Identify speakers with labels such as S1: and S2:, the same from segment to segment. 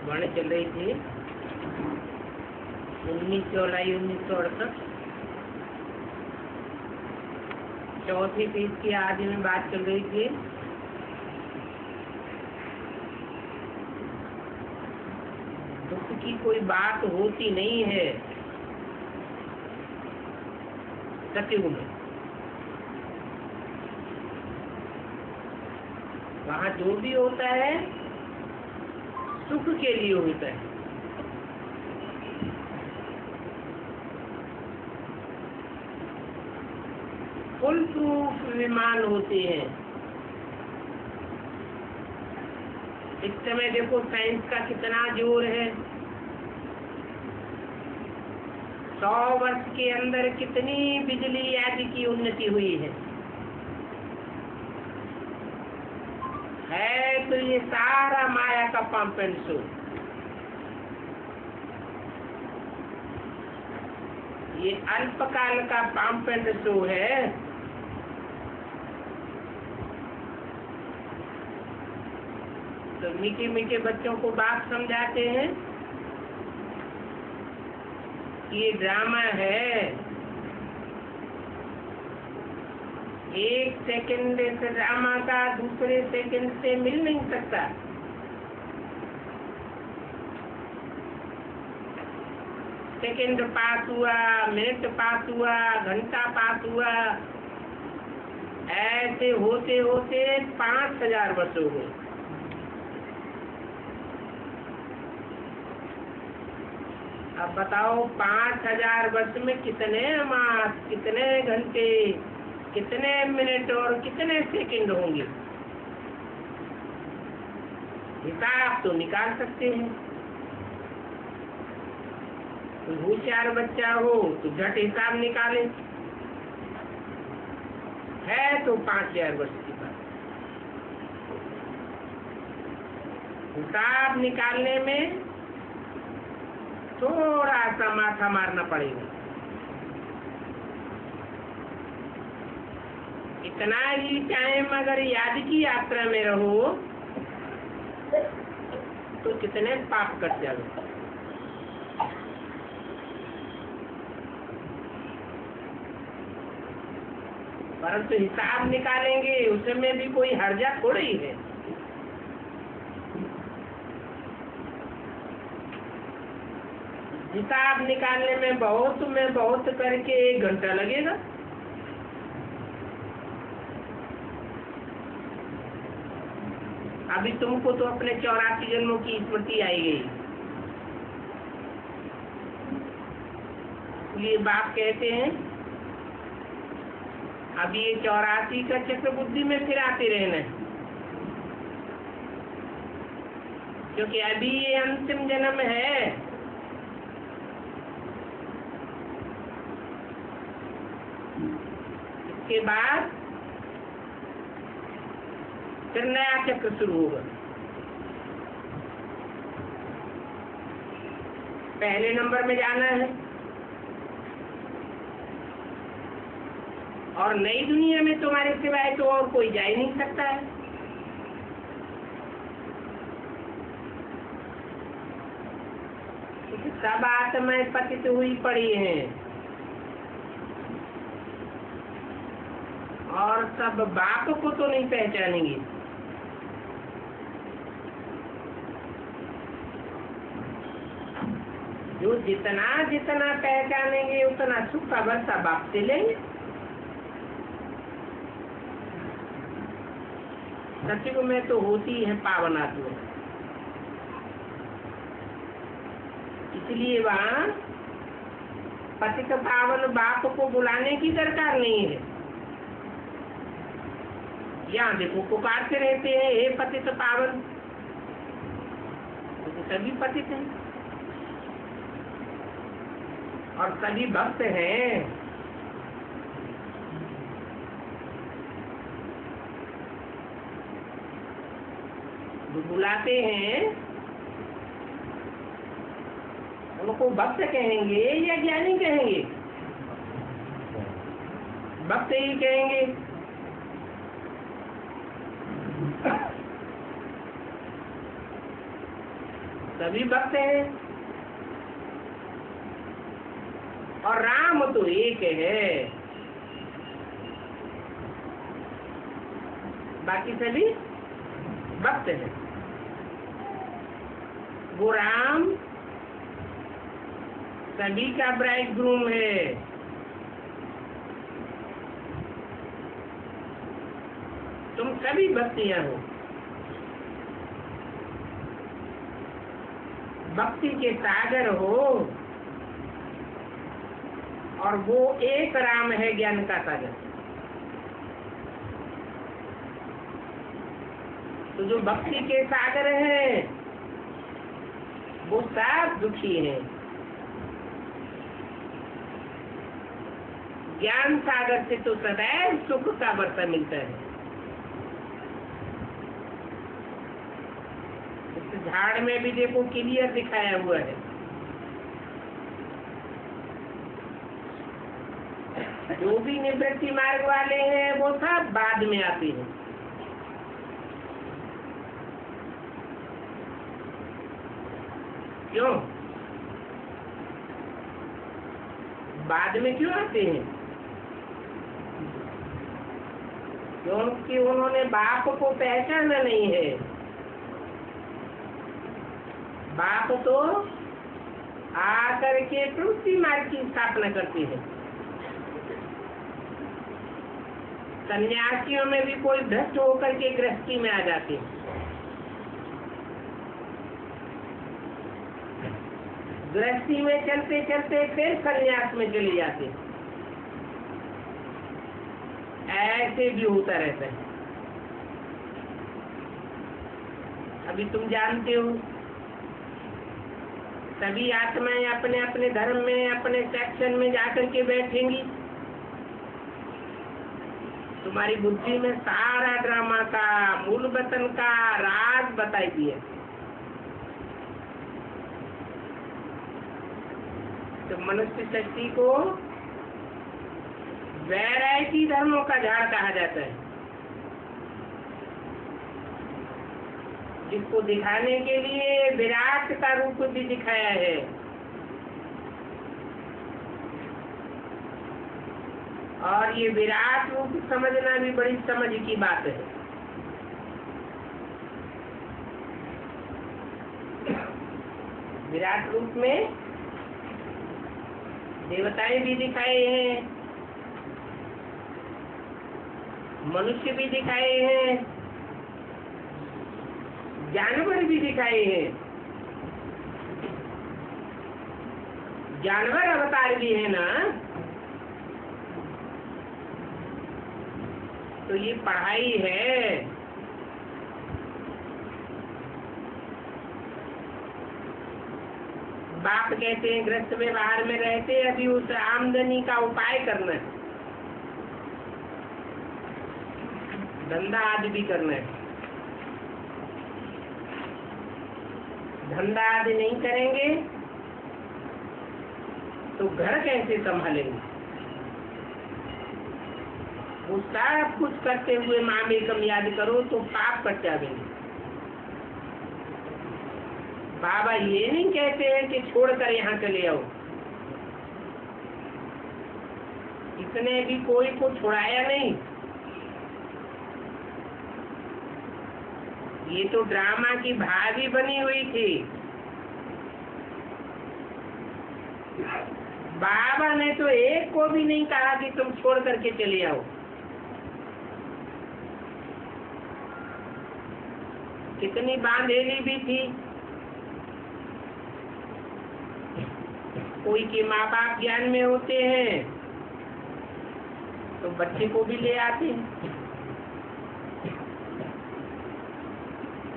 S1: वाणी चल रही थी 19 जुलाई 1968 चौथी पीस की आदि में बात चल रही थी। दुख की कोई बात होती नहीं है सतयुग में। वहाँ जो भी होता है सुख के लिए होता है। फुल प्रूफ विमान होते हैं। इस समय देखो साइंस का कितना जोर है। 100 वर्ष के अंदर कितनी बिजली आदि की उन्नति हुई है तो ये सारा माया का पंप एंड शो। ये अल्पकाल का पंप एंड शो है। तो मीठे मीठे बच्चों को बात समझाते हैं ये ड्रामा है। 1 सेकंड इस ड्रामा का दूसरे सेकंड से मिल नहीं सकता। सेकंड पास हुआ, मिनट पास हुआ, घंटा पास हुआ, ऐसे होते होते 5000 वर्ष हो गए। अब बताओ 5000 वर्ष में कितने मास, कितने घंटे, कितने मिनट और कितने सेकंड होंगे? हिसाब तो निकाल सकते हैं। कोई होशियार बच्चा हो तो झट हिसाब निकाले। है तो 5000 वर्ष की बात। हिसाब निकालने में थोड़ा सा माथा मारना पड़ेगा। इतना ही टाइम अगर याद की यात्रा में रहो तो कितने पाप कट जाओगे। परंतु हिसाब निकालेंगे उसमें भी कोई हर्जा थोड़ी ही है। हिसाब निकालने में बहुत करके 1 घंटा लगेगा। अभी तुमको तो अपने 84 जन्मों की स्मृति आई गई, इसलिए बाप कहते हैं अभी ये 84 का चक्र बुद्धि में फिर आते रहना है, क्योंकि अभी ये अंतिम जन्म है। इसके बाद फिर नया चक्र शुरू होगा। पहले नंबर में जाना है और नई दुनिया में तुम्हारे सिवाय तो और कोई जा ही नहीं सकता है। सब आत्माएं पतित हुई पड़ी हैं और सब बाप को तो नहीं पहचानेंगी। जो जितना जितना पहचानेंगे उतना सुख का वर्षा बाप से लेंगे। सचिव में तो होती है पावन आत्मा, इसलिए वहाँ पतित पावन बाप को बुलाने की दरकार नहीं है। यहाँ देखो पुकारते रहते हैं हे पतित पावन, तो सभी पतित हैं और सभी भक्त हैं। जो बुलाते हैं उनको भक्त कहेंगे या ज्ञानी कहेंगे? भक्त ही कहेंगे। सभी भक्त हैं और राम तो एक है, बाकी सभी भक्त हैं। वो राम सभी का ब्राइड ग्रूम है। तुम सभी भक्तियां हो। भक्ति के सागर हो और वो एक राम है ज्ञान का सागर। तो जो भक्ति के सागर हैं वो सब दुखी हैं। ज्ञान सागर से तो सदैव सुख का वर्षा मिलता है। इस झाड़ में भी देखो क्लियर दिखाया हुआ है। जो भी निवृत्ति मार्ग वाले हैं वो सब बाद में आते हैं। क्यों बाद में क्यों आते हैं? क्योंकि उन्होंने बाप को पहचाना नहीं है। बाप तो आकर के प्रवृत्ति मार्ग की स्थापना करते हैं। सन्यासियों में भी कोई भ्रष्ट होकर के गृहस्थी में आ जाते हैं। गृहस्थी में चलते चलते फिर सन्यास में चले जाते हैं। ऐसे भी होता रहता है। अभी तुम जानते हो, सभी आत्माएं अपने अपने धर्म में, अपने सेक्शन में जाकर के बैठेंगी। तुम्हारी बुद्धि में सारा ड्रामा का, मूल वतन का राज बताई दिए। तो मनुष्य शक्ति को वैरायटी धर्मों का झाड़ कहा जाता है, जिसको दिखाने के लिए विराट का रूप भी दिखाया है। और ये विराट रूप समझना भी बड़ी समझ की बात है। विराट रूप में देवताएं भी दिखाए हैं, मनुष्य भी दिखाए हैं, जानवर भी दिखाए हैं। जानवर अवतार भी है ना। तो ये पढ़ाई है। बाप कहते हैं गृहस्थ में बाहर में रहते अभी उस आमदनी का उपाय करना है, धंधा आदि भी करना है। धंधा आदि नहीं करेंगे तो घर कैसे संभालेंगे? वो सब कुछ करते हुए मामेकम याद करो तो पाप कट जाएंगे। बाबा ये नहीं कहते हैं कि छोड़कर यहाँ चले आओ। इसने भी कोई को छुड़ाया नहीं। ये तो ड्रामा की भाभी बनी हुई थी। बाबा ने तो एक को भी नहीं कहा कि तुम छोड़ करके चले आओ। कितनी बांधेली भी थी। कोई के माँ बाप ज्ञान में होते हैं तो बच्चे को भी ले आते हैं।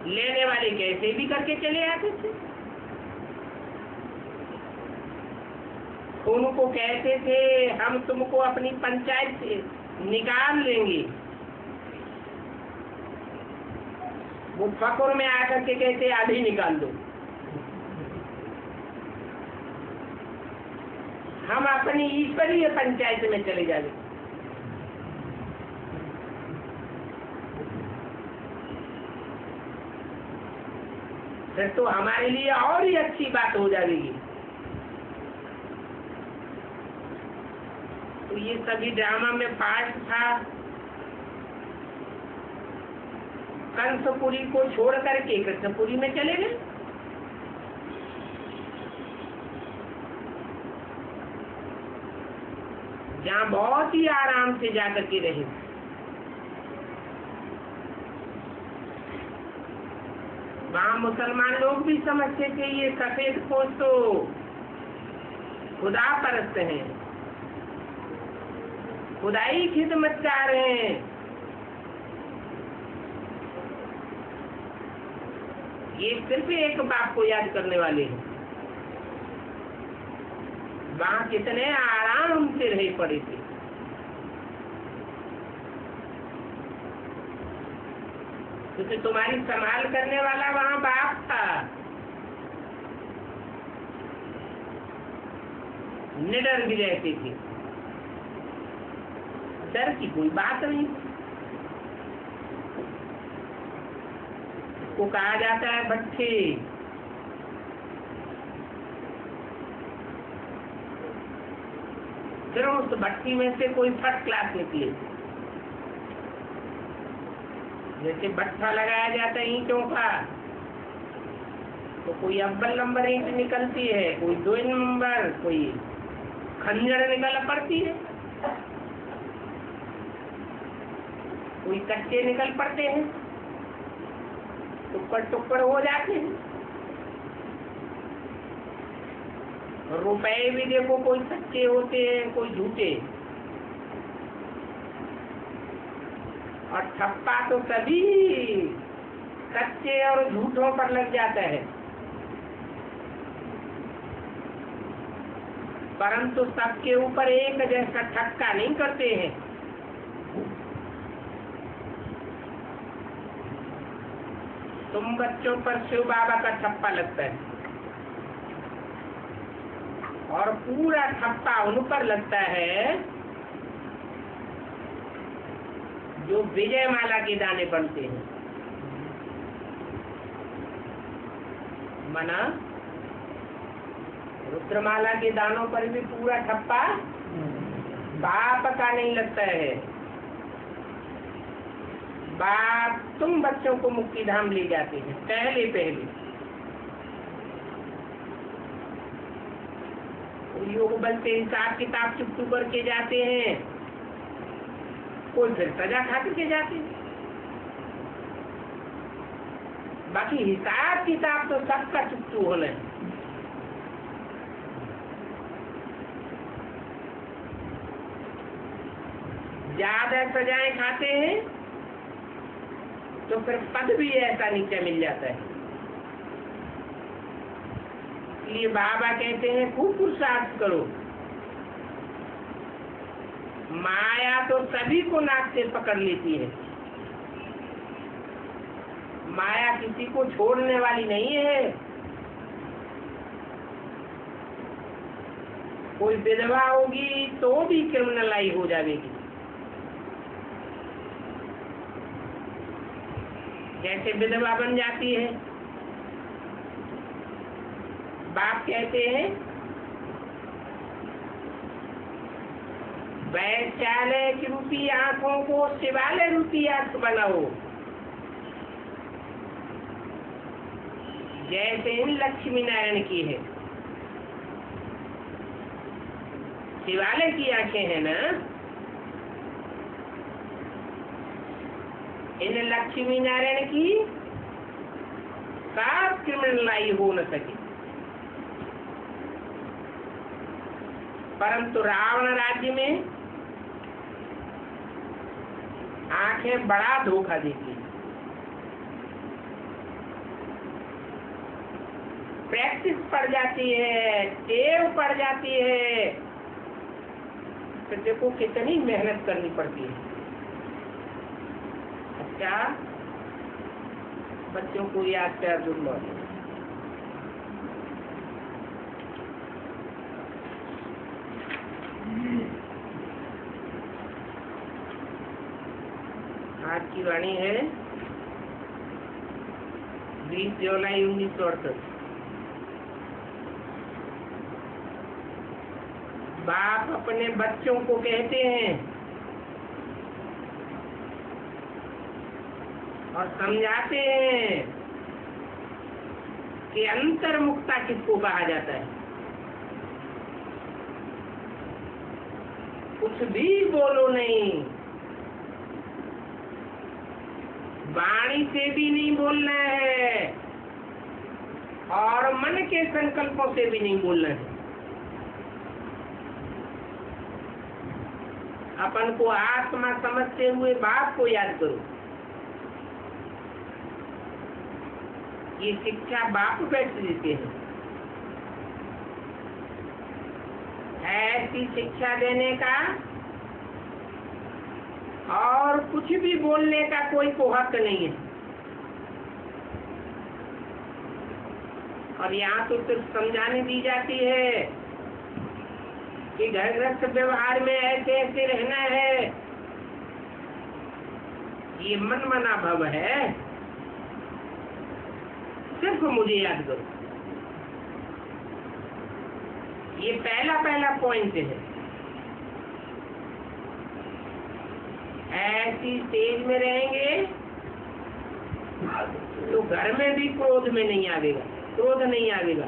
S1: लेने वाले कैसे भी करके चले आते थे। उनको कहते थे हम तुमको अपनी पंचायत से निकाल लेंगे। वो फकुर में आकर के कहते अभी निकाल दो। हम अपनी ईश्वरीय पंचायत में चले जाएंगे। फिर तो हमारे लिए और ही अच्छी बात हो जाएगी। तो ये सभी ड्रामा में पार्ट था। कंसपुरी को छोड़ करके कृष्णपुरी में चले गए। जहाँ बहुत ही आराम से जाकर के रहे। वहाँ मुसलमान लोग भी समझते थे ये सफेद पोश तो खुदा परस्त हैं, खुदाई खिदमतगार हैं। ये सिर्फ एक बाप को याद करने वाले हैं। वहाँ कितने आराम से रहे पड़े थे। क्योंकि तुम्हारी संभाल करने वाला वहाँ बाप था। निडर भी रहते थे, डर की कोई बात नहीं। को कहा जाता है भट्ठे। फिर उस भट्टी में से कोई फर्स्ट क्लास निकले। जैसे भट्ठा लगाया जाता है ईंटों का, तो कोई अव्वल नंबर ईंट निकलती है, कोई 2 नंबर, कोई खंजर निकल पड़ती है। कोई कच्चे निकल पड़ते हैं, टुकड़ टुकड़ हो जाते हैं। रुपए भी देखो, कोई सच्चे होते हैं, कोई झूठे। और ठप्पा तो सभी सच्चे और झूठों पर लग जाता है, परंतु सबके ऊपर एक जैसा ठक्का नहीं करते हैं। तुम बच्चों पर शिव बाबा का ठप्पा लगता है और पूरा ठप्पा उन पर लगता है जो विजय माला के दाने बनते हैं। मना रुद्रमाला के दानों पर भी पूरा ठप्पा बाप का नहीं लगता है। बाप तुम बच्चों को मुक्ति धाम ले जाते हैं पहले पहले। योग बल से हिसाब किताब चुप करके जाते हैं, कोई फिर सजा खा के जाते हैं। बाकी हिसाब किताब तो सबका चुप होना है। ज्यादा सजाएं खाते हैं तो फिर पद भी ऐसा नीचे मिल जाता है। इसलिए बाबा कहते हैं खूब पुरुषार्थ करो। माया तो सभी को नाक से पकड़ लेती है, माया किसी को छोड़ने वाली नहीं है। कोई विधवा होगी तो भी क्रिमिनलाइज हो जाएगी। जैसे विधवा बन जाती है, बाप कहते हैं वैश्यालय की रूपी आंखों को शिवालय रूपी आंख बनाओ। जैसे इन लक्ष्मी नारायण की है, शिवालय की आंखें हैं ना, इन लक्ष्मी नारायण की साफ क्रिमिनलाई हो न सके। परंतु रावण राज्य में आंखें बड़ा धोखा देती, प्रैक्टिस पड़ जाती है, टेव पड़ जाती है, तो देखो कितनी मेहनत करनी पड़ती है। अच्छा, बच्चों को याद कर जुड़ लो। आज की वाणी है 20 जुलाई 1968। बाप अपने बच्चों को कहते हैं और समझाते हैं कि अंतर्मुक्ता किसको कहा जाता है। कुछ भी बोलो नहीं, वाणी से भी नहीं बोलना है और मन के संकल्पों से भी नहीं बोलना है। अपन को आत्मा समझते हुए बाप को याद करो। ये शिक्षा बाप बैठ देते हैं। ऐसी शिक्षा देने का और कुछ भी बोलने का कोई को हक नहीं है। और यहाँ तो सिर्फ समझाने दी जाती है कि घर गृहस्थ व्यवहार में ऐसे ऐसे रहना है। ये मन मना भव है। सिर्फ मुझे याद करो। ये पहला पॉइंट है। ऐसी स्टेज में रहेंगे तो घर में भी क्रोध में नहीं आवेगा, क्रोध नहीं आवेगा।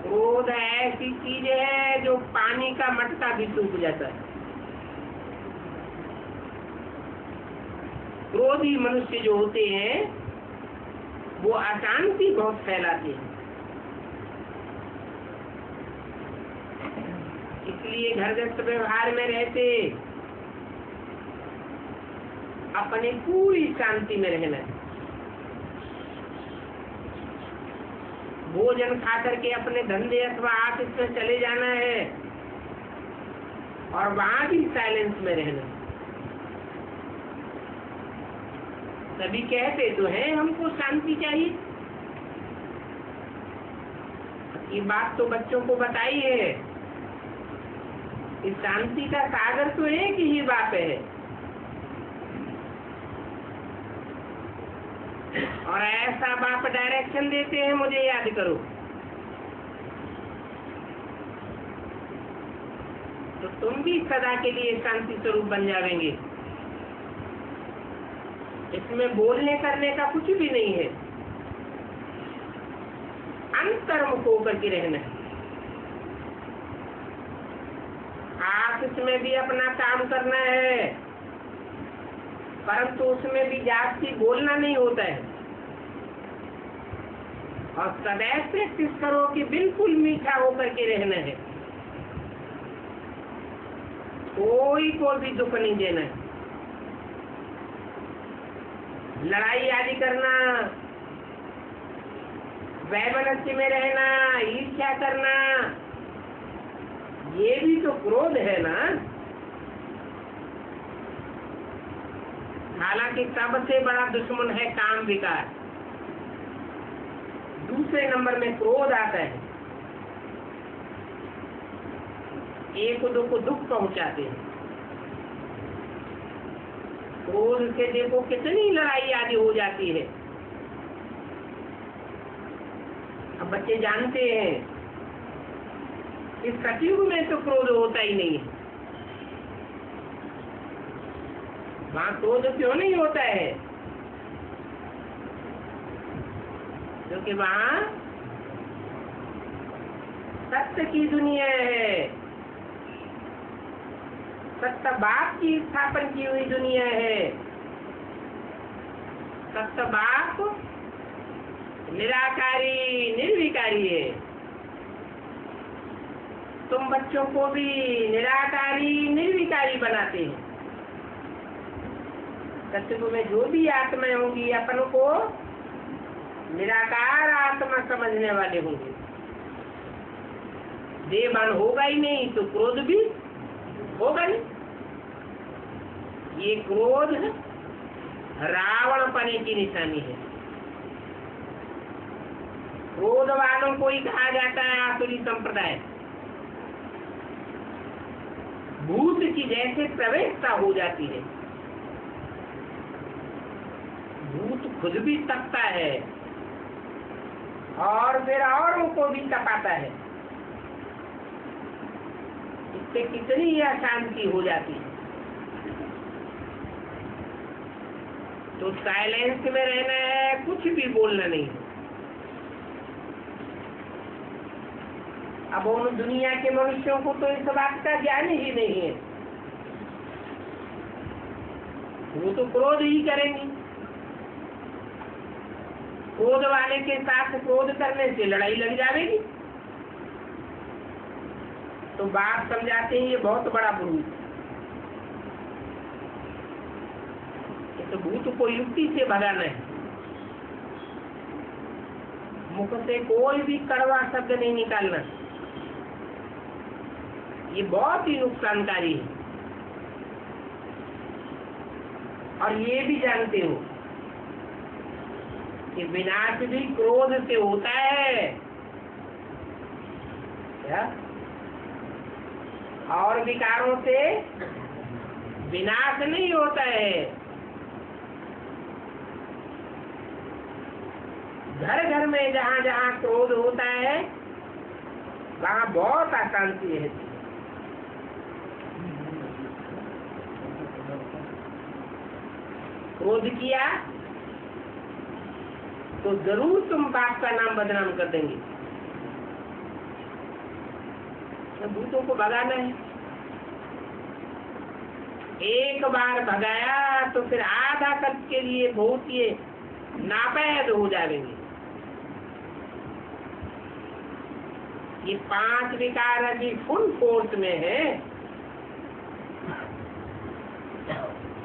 S1: क्रोध ऐसी चीज है जो पानी का मटका भी सूख जाता है। क्रोधी मनुष्य जो होते हैं वो अशांति बहुत फैलाते हैं। इसलिए घर गृहस्थ व्यवहार में रहते अपने पूरी शांति में रहना है। भोजन खा करके अपने धंधे अथवा ऑफिस में चले जाना है और वहां भी साइलेंस में रहना। सभी कहते तो हैं हमको शांति चाहिए, ये बात तो बच्चों को बताई है। इस शांति का सागर तो एक ही बाप है, और ऐसा बाप डायरेक्शन देते हैं, मुझे याद करो। तो तुम भी सदा के लिए शांति स्वरूप बन जाएंगे। इसमें बोलने करने का कुछ भी नहीं है, अंतर्मुख होकर के रहना है। ऑफिस में भी अपना काम करना है, परंतु उसमें भी जास्ती बोलना नहीं होता है। और सदैव प्रैक्टिस करो कि बिल्कुल मीठा होकर के रहना है, कोई को भी दुख नहीं देना है। लड़ाई आदि करना, वैमनस्य में रहना, ईर्ष्या करना, ये भी तो क्रोध है ना। हालांकि सबसे बड़ा दुश्मन है काम विकार, दूसरे नंबर में क्रोध आता है। एक दो को दुख पहुंचाते हैं। क्रोध से देखो कितनी लड़ाई आदि हो जाती है। अब बच्चे जानते हैं इस सतयुग में तो क्रोध होता ही नहीं है। वहां क्रोध क्यों नहीं होता है? क्योंकि वहां सत्य की दुनिया है, सत्य बाप की स्थापन की हुई दुनिया है। सत्य बाप निराकारी निर्विकारी है। तुम बच्चों को भी निराकारी निर्विकारी बनाते हैं। सत्युग में जो भी आत्माएं होंगी अपन को निराकार आत्मा समझने वाले होंगे। देहभान होगा ही नहीं तो क्रोध भी होगा नहीं। ये क्रोध रावण पने की निशानी है। क्रोध वालों को ही कहा जाता है आसुरी संप्रदाय। भूत की जैसे प्रवेशता हो जाती है। भूत खुद भी तपता है और फिर औरों को भी तपाता है। इससे कितनी अशांति हो जाती है। तो साइलेंस में रहना है, कुछ भी बोलना नहीं। अब उन दुनिया के मनुष्यों को तो इस बात का ज्ञान ही नहीं है। वो तो क्रोध ही करेंगे। क्रोध वाले के साथ क्रोध करने से लड़ाई लग जाएगी। तो बात समझाते हैं ये बहुत बड़ा भूत। तो भूत को युक्ति से भगाना है। मुख से कोई भी कड़वा शब्द नहीं निकालना। ये बहुत ही नुकसानकारी है। और ये भी जानते हो कि विनाश भी क्रोध से होता है क्या? और विकारों से विनाश नहीं होता है। घर घर में जहाँ जहाँ क्रोध होता है वहाँ बहुत अशांति है। क्रोध किया तो जरूर तुम बाप का नाम बदनाम कर देंगे। तो भूतों को भगाना है। एक बार भगाया तो फिर आधा कल्प के लिए बहुत ये नापैद हो जाएंगे। ये 5 विकार अभी फुल फोर्स में है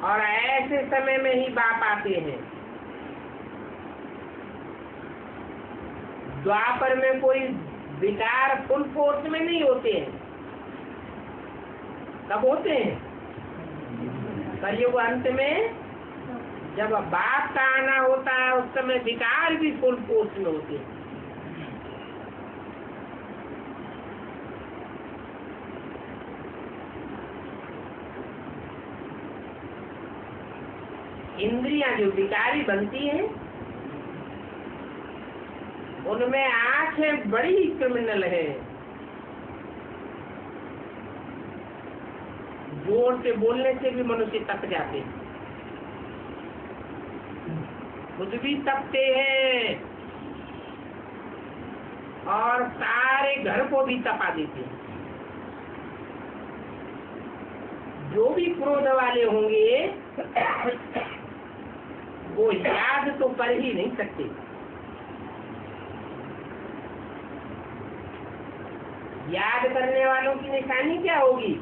S1: और ऐसे समय में ही बाप आते हैं। द्वापर में कोई विकार फुल फोर्स में नहीं होते हैं। कब होते हैं? कलयुग अंत में जब बाप का आना होता है उस समय विकार भी फुल फोर्स में होते हैं। इंद्रियां जो विकारी बनती हैं उनमें आंखें बड़ी क्रिमिनल है। जोर से बोलने से भी मनुष्य तप जाते हैं, खुद भी तपते हैं और सारे घर को भी तपा देते हैं। जो भी क्रोध वाले होंगे वो याद तो कर ही नहीं सकते। याद करने वालों की निशानी क्या होगी?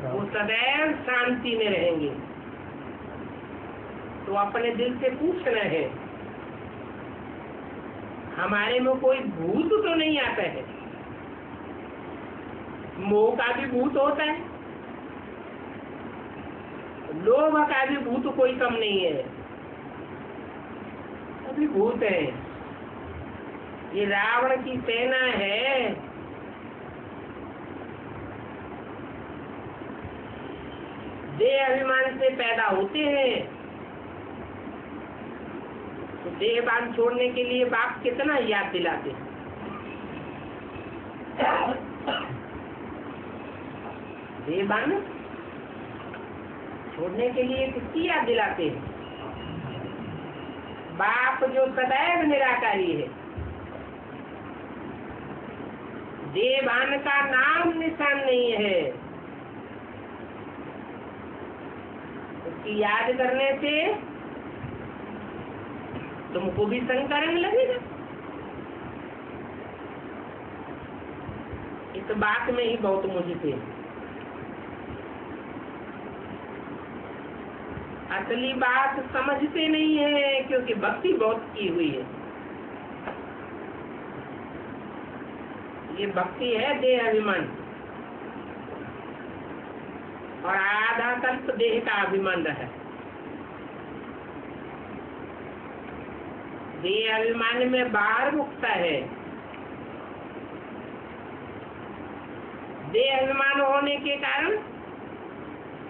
S1: वो सदैव शांति में रहेंगे। तो अपने दिल से पूछना है, हमारे में कोई भूत तो नहीं आता है? मोह का भी भूत होता है, लोभ का भी भूत कोई कम नहीं है, अभी भूत है। ये रावण की सेना है, देह अभिमान से पैदा होते हैं। तो देहभान छोड़ने के लिए बाप कितना याद दिलाते हैं। देहभान छोड़ने के लिए किसकी याद दिलाते हैं? बाप जो सदैव निराकारी है, देहभान का नाम निशान नहीं है। उसकी याद करने से तुमको भी संकरण लगेगा। इस बात में ही बहुत मुझे थे। असली बात समझते नहीं है क्योंकि भक्ति बहुत की हुई है। ये भक्ति है देह अभिमान और आधा कल्प देह का अभिमान रहा। देह अभिमान में बाहर मुक्ता है। देह अभिमान होने के कारण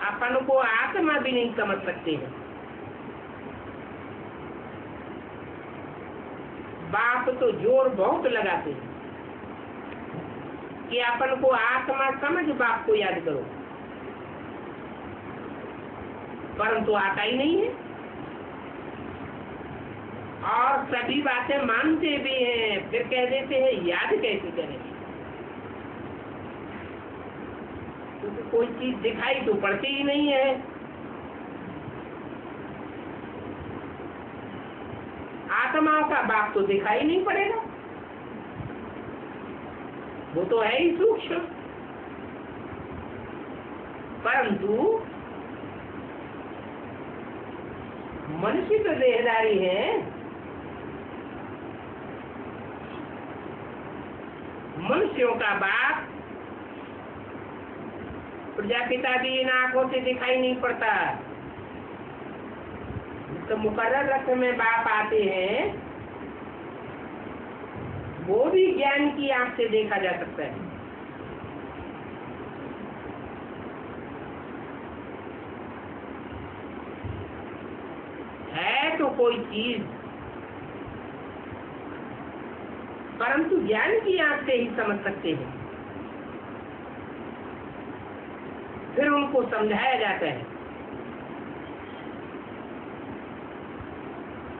S1: अपन को आत्मा भी नहीं समझ सकते हैं। बाप तो जोर बहुत लगाते हैं कि अपन को आत्मा समझ बाप को याद करो, परंतु आता ही नहीं है। और सभी बातें मानते भी हैं, फिर कह देते हैं याद कैसे करें, क्योंकि कोई चीज दिखाई तो पड़ती ही नहीं है। आत्माओं का बाप तो दिखाई नहीं पड़ेगा, वो तो है ही सूक्ष्म। परंतु मनुष्य तो देहदारी है। मनुष्यों का बाप प्रजापिता भी इन आंखों से दिखाई नहीं पड़ता। तो मुकर्रर रथ में बाप आते हैं, वो भी ज्ञान की आंख से देखा जा सकता है। है तो कोई चीज, परंतु ज्ञान की आंख से ही समझ सकते हैं। फिर उनको समझाया जाता है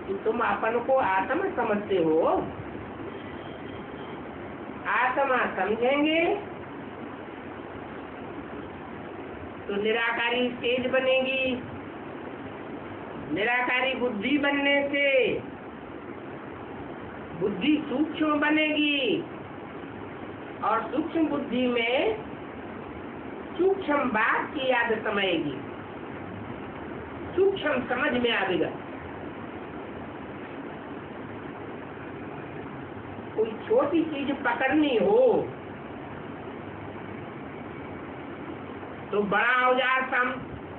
S1: कि तुम अपन को आत्मा समझते हो, आत्मा समझेंगे तो निराकारी तेज बनेगी। निराकारी बुद्धि बनने से बुद्धि सूक्ष्म बनेगी, और सूक्ष्म बुद्धि में सूक्ष्म बात की याद समाएगी, सूक्ष्म समझ में आएगा। कोई छोटी चीज पकड़नी हो तो बड़ा औजार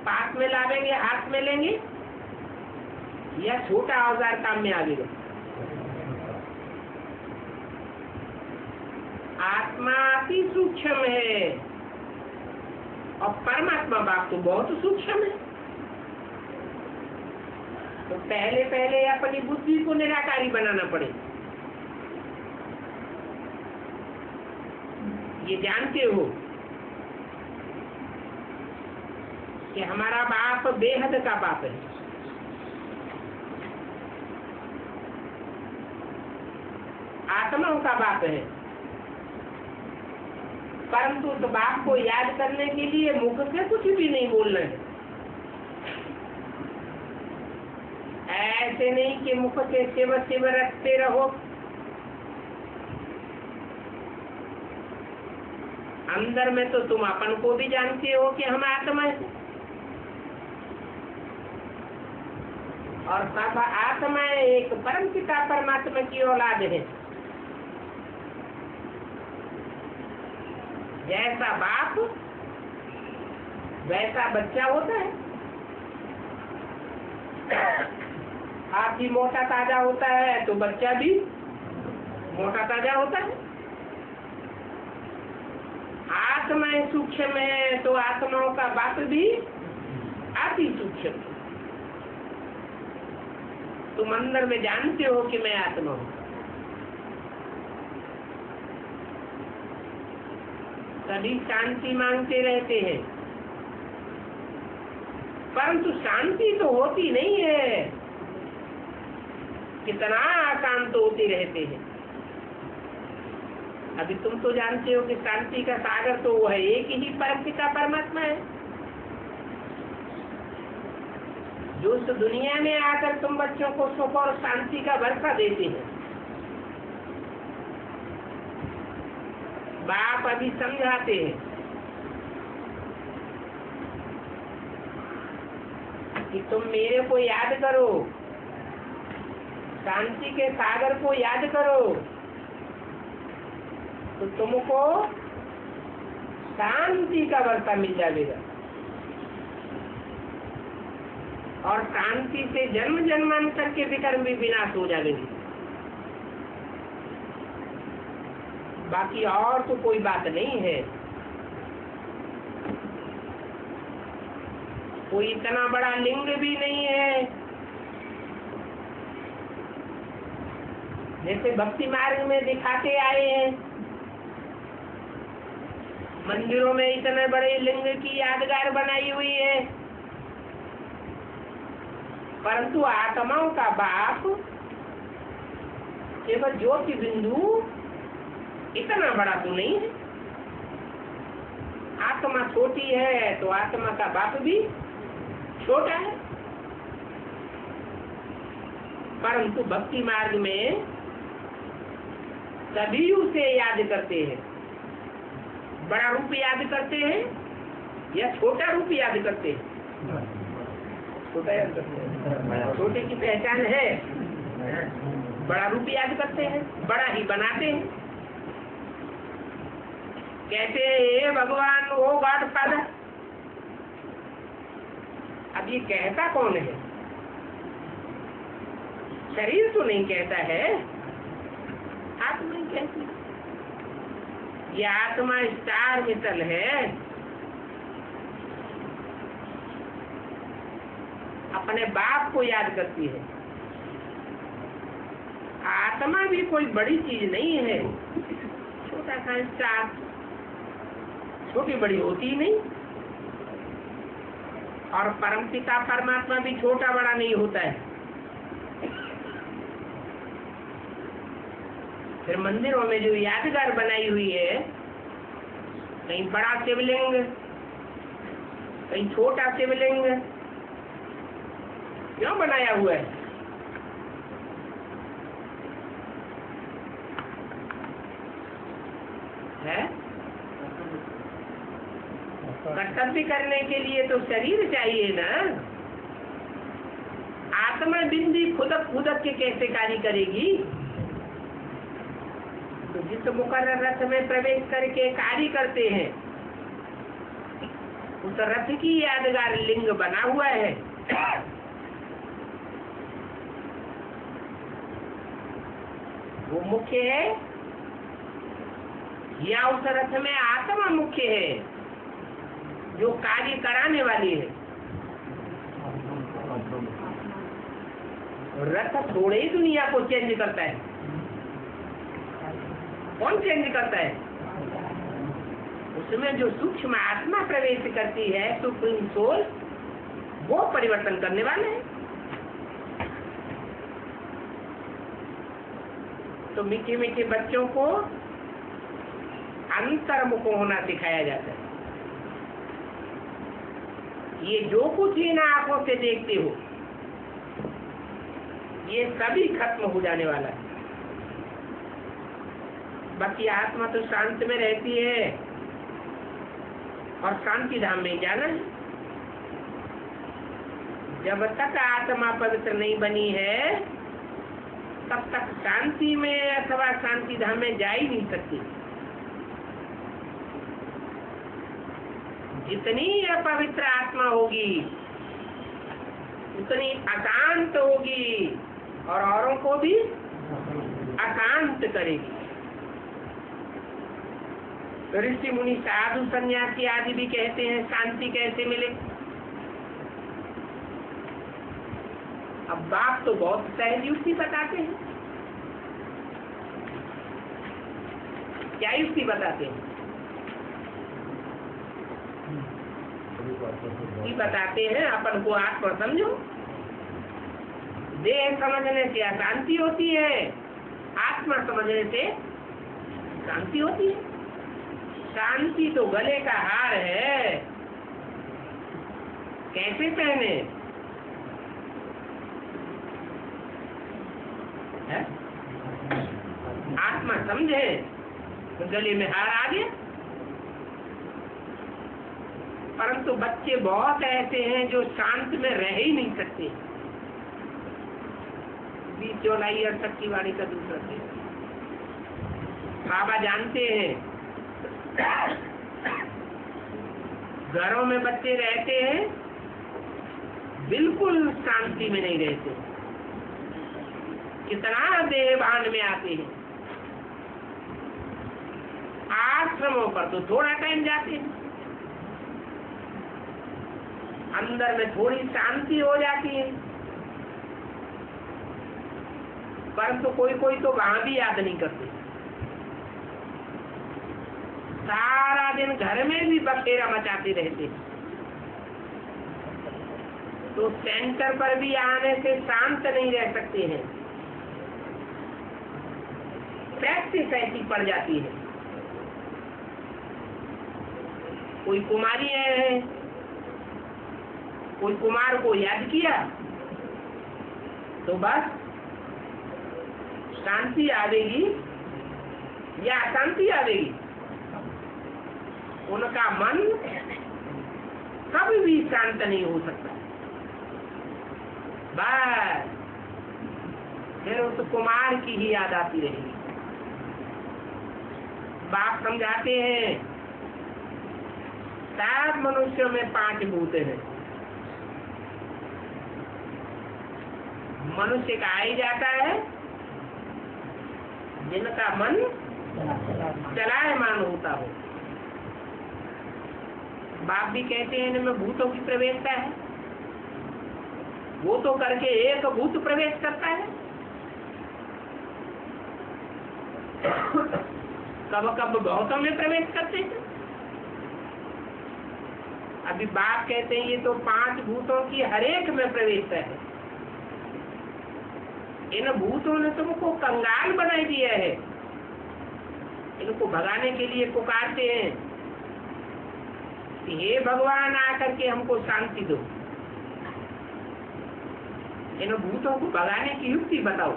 S1: पास में लावेंगे, हाथ में लेंगे, या छोटा औजार काम में आएगा। आत्मा अति सूक्ष्म है और परमात्मा बाप तो बहुत सूक्ष्म है। तो पहले पहले अपनी बुद्धि को निराकारी बनाना पड़े। ये जानते हो कि हमारा बाप बेहद का बाप है। आत्माओं का बाप है, परंतु तो बाप को याद करने के लिए मुख से कुछ भी नहीं बोलना है। ऐसे नहीं कि मुख से शिव शिव रखते रहो, अंदर में तो तुम अपन को भी जानते हो कि हम आत्मा है, और सब आत्मा एक परम पिता परमात्मा की औलाद है। जैसा बाप वैसा बच्चा होता है। आप भी मोटा ताजा होता है तो बच्चा भी मोटा ताजा होता है। आत्माएं सूक्ष्म है तो आत्माओं का बाप भी अति सूक्ष्म। तुम अंदर में जानते हो कि मैं आत्मा हूं, सभी शांति मांगते रहते हैं, परंतु शांति तो होती नहीं है। कितना अशांत होते रहते हैं। अभी तुम तो जानते हो कि शांति का सागर तो वो है, एक ही परमपिता परमात्मा है। जो इस दुनिया में आकर तुम बच्चों को सुख और शांति का वर्षा देते हैं। बाप अभी समझाते हैं कि तुम मेरे को याद करो, शांति के सागर को याद करो, तो तुमको शांति का वर्षा मिल जाएगा। और शांति से जन्म जन्मांतर के विकर्म भी विनाश हो जाएंगे। बाकी और तो कोई बात नहीं है। कोई इतना बड़ा लिंग भी नहीं है। जैसे भक्ति मार्ग में दिखाते आए हैं, मंदिरों में इतने बड़े लिंग की यादगार बनाई हुई है, परंतु आत्माओं का बाप केवल ज्योति बिंदु इतना बड़ा तो नहीं है। आत्मा छोटी है तो आत्मा का बाप भी छोटा है। परंतु भक्ति मार्ग में सभी उसे याद करते हैं। बड़ा रूप याद करते हैं या छोटा रूप याद करते हैं? छोटा याद करते हैं। छोटे की पहचान है, बड़ा रूप याद करते हैं, बड़ा ही बनाते हैं। कहते हैं भगवान वो गॉड फादर। अब ये कहता कौन है? शरीर तो नहीं कहता है, आत्मा नहीं कहती। ये आत्मा स्टार मिसल है, अपने बाप को याद करती है। आत्मा भी कोई बड़ी चीज नहीं है, छोटा सा स्टार, छोटी बड़ी होती ही नहीं। और परमपिता परमात्मा भी छोटा बड़ा नहीं होता है। फिर मंदिरों में जो यादगार बनाई हुई है, कहीं बड़ा शिवलिंग, कहीं छोटा शिवलिंग क्यों बनाया हुआ है? कर्तव्य करने के लिए तो शरीर चाहिए ना। आत्मा बिंदी खुदक खुदक के कैसे कार्य करेगी? तो जिस मुकर्रर रथ में प्रवेश करके कार्य करते हैं उस रथ की यादगार लिंग बना हुआ है। वो मुख्य है या उस रथ में आत्मा मुख्य है जो कार्य कराने वाली है? रथ थोड़े ही दुनिया को चेंज करता है। कौन चेंज करता है? उसमें जो सूक्ष्म आत्मा प्रवेश करती है, सुप्रीम सोल, वो परिवर्तन करने वाले हैं। तो मीठे मीठे बच्चों को अंतर्मुख होना सिखाया जाता है। ये जो कुछ इन आंखों से देखते हो ये सभी खत्म हो जाने वाला है। बाकी आत्मा तो शांत में रहती है और शांति धाम में जाना है। जब तक आत्मा पवित्र नहीं बनी है तब तक शांति में अथवा शांति धाम में जा ही नहीं सकती। जितनी अपवित्र आत्मा होगी उतनी अशांत होगी और औरों को भी अशांत करेगी। ऋषि मुनि साधु सन्यासी आदि भी कहते हैं शांति कैसे मिले। अब बाप तो बहुत सहज युक्ति बताते हैं। क्या युक्ति बताते हैं? बताते हैं अपन को आत्मा समझो। देह समझने से अशांति होती है, आत्मा समझने से शांति होती है। शांति तो गले का हार है, कैसे पहने है? आत्मा समझे तो गले में हार आ गया। परंतु बच्चे बहुत ऐसे हैं जो शांत में रह ही नहीं सकते। बीच चौलाई और शक्ति वाणी का दूसरा थे। बाबा जानते हैं घरों में बच्चे रहते हैं बिल्कुल शांति में नहीं रहते। कितना देहभान में आते हैं। आश्रमों पर तो थोड़ा टाइम जाते हैं, अंदर में थोड़ी शांति हो जाती है। परंतु कोई कोई तो वहां भी याद नहीं करते। सारा दिन घर में भी बखेरा मचाते रहते। तो सेंटर पर भी आने से शांत नहीं रह सकते हैं। प्रैक्टिस ऐसी पड़ जाती है। कोई कुमारी है, कोई कुमार को याद किया तो बस शांति आवेगी या अशांति आवेगी। उनका मन कभी भी शांत नहीं हो सकता। बस फिर उस कुमार की ही याद आती रहेगी। बाप समझाते हैं सब मनुष्यों में 5 भूत हैं। मनुष्य का ही जाता है जिनका मन चलायमान होता हो। बाप भी कहते हैं इनमें भूतों की प्रवेशता है। वो तो करके एक भूत प्रवेश करता है। कब कब बहुतों में प्रवेश करते हैं। अभी बाप कहते हैं ये तो 5 भूतों की हर एक में प्रवेशता है। इन भूतों ने तुमको कंगाल बना दिया है। इनको भगाने के लिए पुकारते हैं कि हे भगवान आकर के हमको शांति दो, इन भूतों को भगाने की युक्ति बताओ।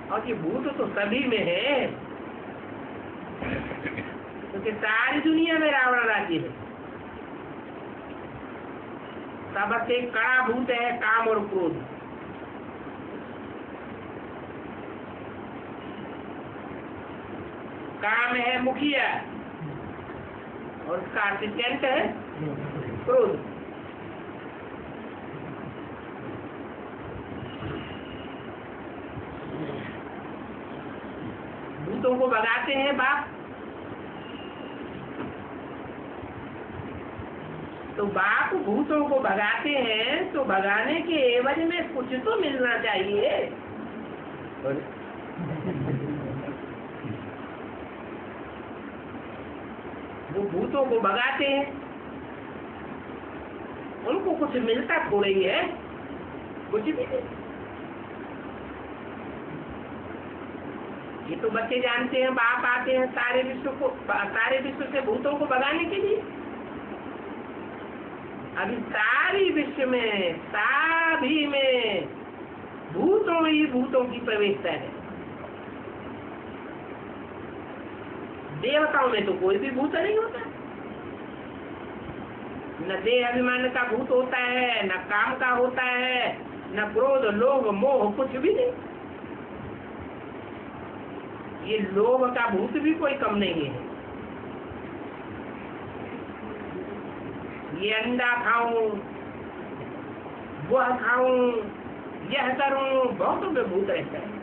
S1: और ये भूत तो सभी में है, क्योंकि सारी दुनिया में रावण राज्य है। सबसे कड़ा भूत है काम और क्रोध। काम है मुखिया और उसका असिस्टेंट है क्रोध। भूतों को भगाते हैं बाप, तो बाप भूतों को भगाते हैं तो भगाने के एवज में कुछ तो मिलना चाहिए। वो भूतों को भगाते हैं, उनको कुछ मिलता थोड़ा ही है, कुछ भी नहीं। ये तो बच्चे जानते हैं, बाप आते हैं सारे विश्व से भूतों को भगाने के लिए। अभी सारी विश्व में सभी में भूतों ही भूतों की प्रवेशता है। देवताओं में तो कोई भी भूत नहीं होता, न देह अभिमान का भूत होता है, न काम का होता है, न क्रोध लोभ मोह, कुछ भी नहीं। ये लोभ का भूत भी कोई कम नहीं है। ये अंडा खाऊं, वह खाऊं, यह करूं, बहुतों में भूत रहता है।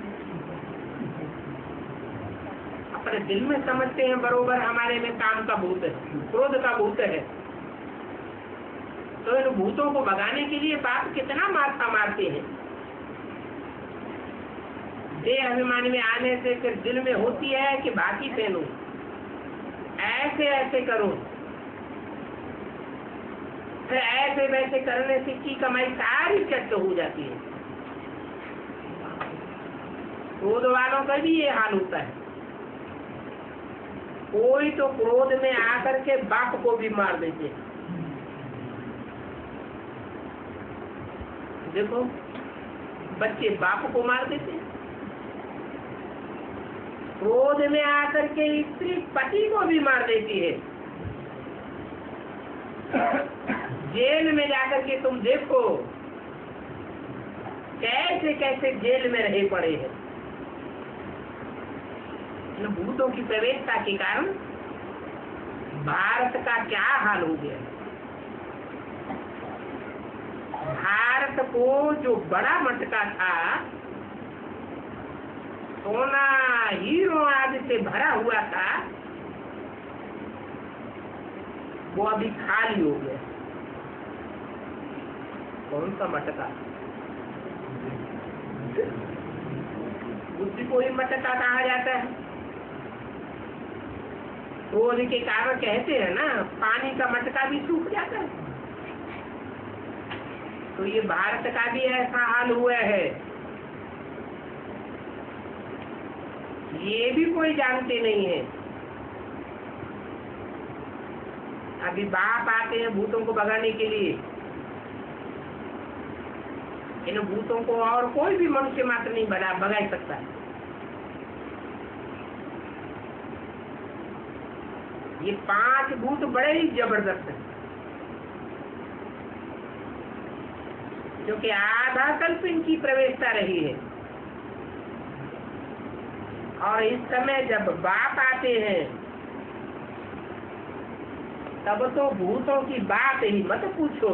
S1: अपने दिल में समझते हैं बरोबर हमारे में काम का भूत है, क्रोध का भूत है। तो इन भूतों को भगाने के लिए बाप कितना माथा मारते हैं। देह अभिमान में आने से फिर दिल में होती है कि बाकी पहनूं, ऐसे ऐसे करूं, फिर ऐसे वैसे करने से की कमाई सारी चट हो जाती है। क्रोध वालों का भी ये हाल होता है। कोई तो क्रोध में आकर के बाप को भी मार देते हैं। देखो बच्चे बाप को मार देते हैं, क्रोध में आकर के स्त्री पति को भी मार देती है। जेल में जाकर के तुम देखो कैसे कैसे जेल में रहे पड़े हैं। इन भूतों की प्रवेशता के कारण भारत का क्या हाल हो गया। भारत को जो बड़ा मटका था, सोना हीरो आदि से भरा हुआ था, वो अभी खाली हो गया। कौन सा मटका? बुद्धि को ही मटका कहा जाता है। क्रोध के कारण कहते हैं ना, पानी का मटका भी सूख जाता है। तो ये भारत का भी ऐसा हाल हुआ है। ये भी कोई जानते नहीं है। अभी बाप आते हैं भूतों को भगाने के लिए। इन भूतों को और कोई भी मनुष्य मात्र नहीं भगा सकता। ये 5 भूत बड़े ही जबरदस्त हैं, क्योंकि आधा कल्प इनकी प्रवेशता रही है। और इस समय जब बाप आते हैं तब तो भूतों की बात ही मत पूछो।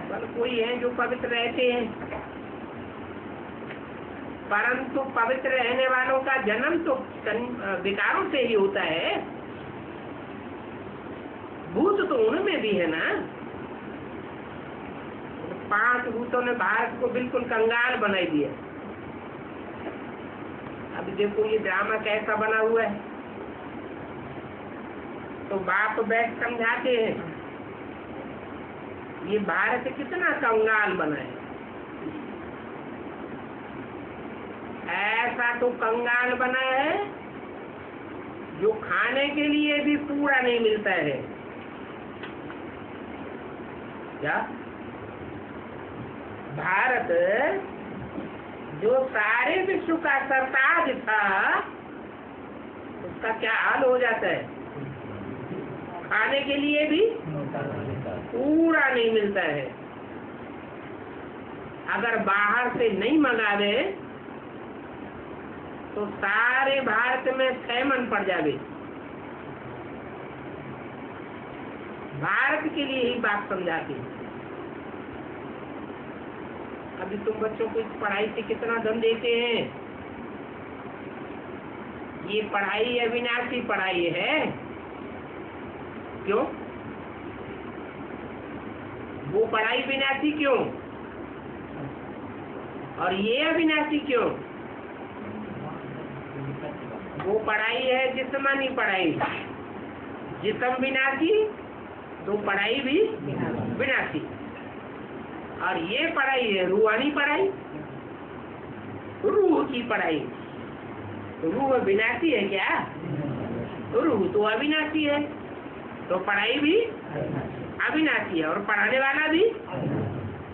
S1: पर कोई है जो पवित्र रहते हैं, परंतु पवित्र रहने वालों का जन्म तो विकारों से ही होता है। भूत तो उनमें भी है ना। 5 भूतों ने भारत को बिल्कुल कंगाल बनाई दिया। अभी देखो ये ड्रामा कैसा बना हुआ है। तो बाप बैठ समझाते हैं ये भारत कितना कंगाल बना है। ऐसा तो कंगाल बना है जो खाने के लिए भी पूरा नहीं मिलता है। क्या भारत जो सारे विश्व का सरताज था, उसका क्या हाल हो जाता है? खाने के लिए भी पूरा नहीं मिलता है। अगर बाहर से नहीं मंगावे तो सारे भारत में फैमन पड़ जावे। भारत के लिए ही बात समझाती। अभी तुम बच्चों को इस पढ़ाई से कितना धन देते हैं? ये पढ़ाई अविनाशी पढ़ाई है। क्यों? वो पढ़ाई विनाशी क्यों और ये अविनाशी क्यों? वो पढ़ाई है जिस्मानी पढ़ाई, जिस्म विनाशी तो पढ़ाई भी विनाशी। और ये पढ़ाई है रूहानी पढ़ाई, रूह की पढ़ाई। रूह विनाशी है क्या? रूह तो अविनाशी है, तो पढ़ाई भी अविनाशी है और पढ़ाने वाला भी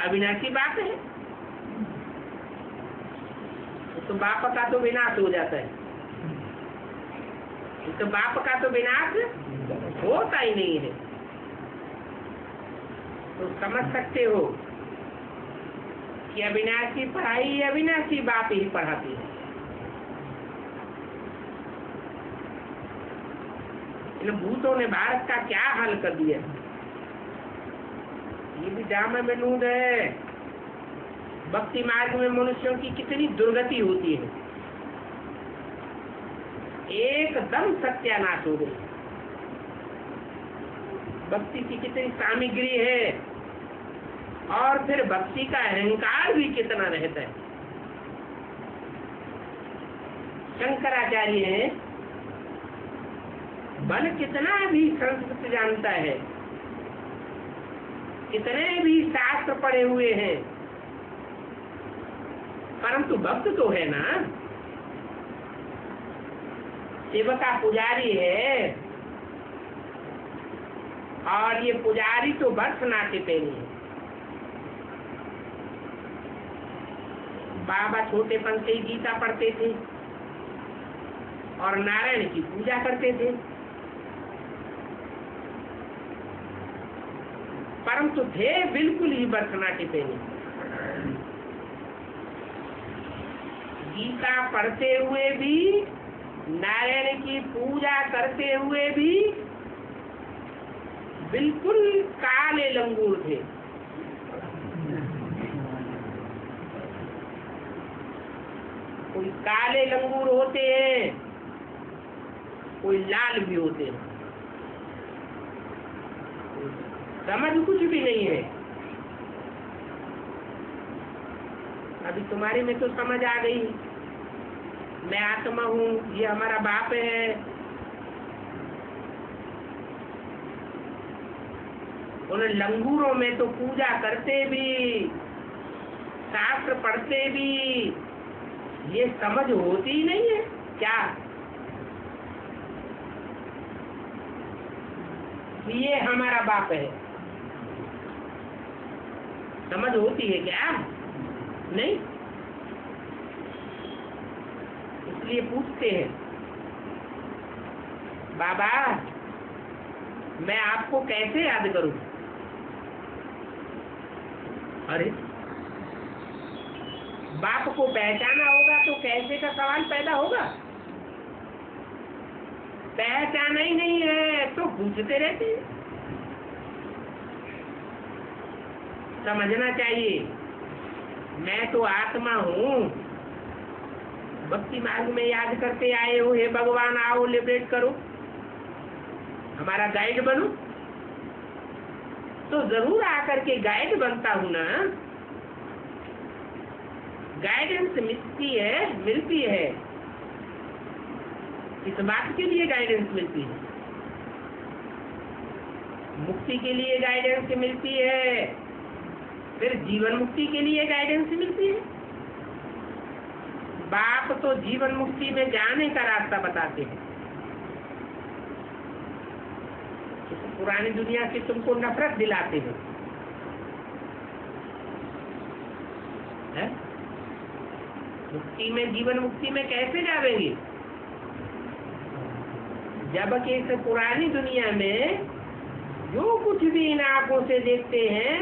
S1: अविनाशी बात है। तो बाप का तो विनाश हो जाता है, तो बाप का तो विनाश होता ही नहीं है। तो समझ सकते हो कि अविनाशी पढ़ाई अविनाशी बाप ही पढ़ाती है। इन भूतों ने भारत का क्या हाल कर दिया। ये भी जामा में नूद है। भक्ति मार्ग में मनुष्यों की कितनी दुर्गति होती है, एकदम सत्यानाश हो गई। भक्ति की कितनी सामग्री है और फिर भक्ति का अहंकार भी कितना रहता है। शंकराचार्य है, बल कितना भी संस्कृत जानता है, कितने भी शास्त्र पढ़े हुए हैं, परंतु भक्त तो है ना। सेवका पुजारी है और ये पुजारी तो बर्फ नाते पहनी है। बाबा छोटेपन से ही गीता पढ़ते थे और नारायण की पूजा करते थे, परंतु थे बिल्कुल ही बरसनाटे पहने। गीता पढ़ते हुए भी, नारायण की पूजा करते हुए भी बिल्कुल काले लंगूर थे। कोई काले लंगूर होते हैं, कोई लाल भी होते हैं, समझ कुछ भी नहीं है। अभी तुम्हारे में तो समझ आ गई, मैं आत्मा हूँ, ये हमारा बाप है। उन लंगूरों में तो पूजा करते भी, शास्त्र पढ़ते भी, ये समझ होती ही नहीं है क्या? ये हमारा बाप है, समझ होती है क्या? नहीं। इसलिए पूछते हैं, बाबा मैं आपको कैसे याद करूं? अरे बाप को पहचाना होगा तो कैसे का सवाल पैदा होगा। पहचाना ही नहीं है तो पूछते रहते हैं। समझना चाहिए, मैं तो आत्मा हूँ। भक्ति मार्ग में याद करते आए हो, हे भगवान आओ लिबरेट करो, हमारा गाइड बनो। तो जरूर आकर के गाइड बनता हूँ ना। गाइडेंस मिलती है। इस बात के लिए गाइडेंस मिलती है, मुक्ति के लिए गाइडेंस मिलती है, फिर जीवन मुक्ति के लिए गाइडेंस मिलती है। बाप तो जीवन मुक्ति में जाने का रास्ता बताते हैं, पुरानी दुनिया से तुमको नफरत दिलाते हैं, है? मुक्ति में, जीवन मुक्ति में कैसे जावेंगे? जबकि इस पुरानी दुनिया में जो कुछ भी इन आंखों से देखते हैं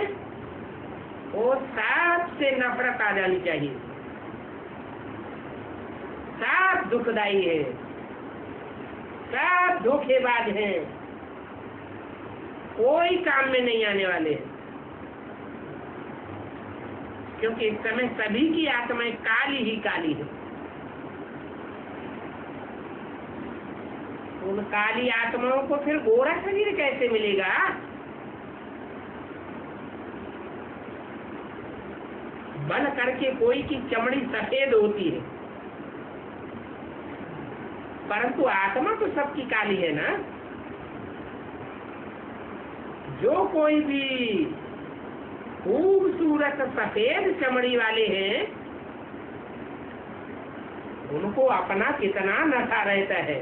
S1: वो सबसे नफरत आ जानी चाहिए। सब दुखदाई है, सब धोखेबाज हैं, कोई काम में नहीं आने वाले हैं। क्योंकि इस समय सभी की आत्माएं काली ही काली है। उन काली आत्माओं को फिर गोरा शरीर कैसे मिलेगा? बन करके कोई की चमड़ी सफेद होती है, परंतु आत्मा तो सबकी काली है ना। जो कोई भी खूबसूरत सफेद चमड़ी वाले हैं उनको अपना कितना नशा रहता है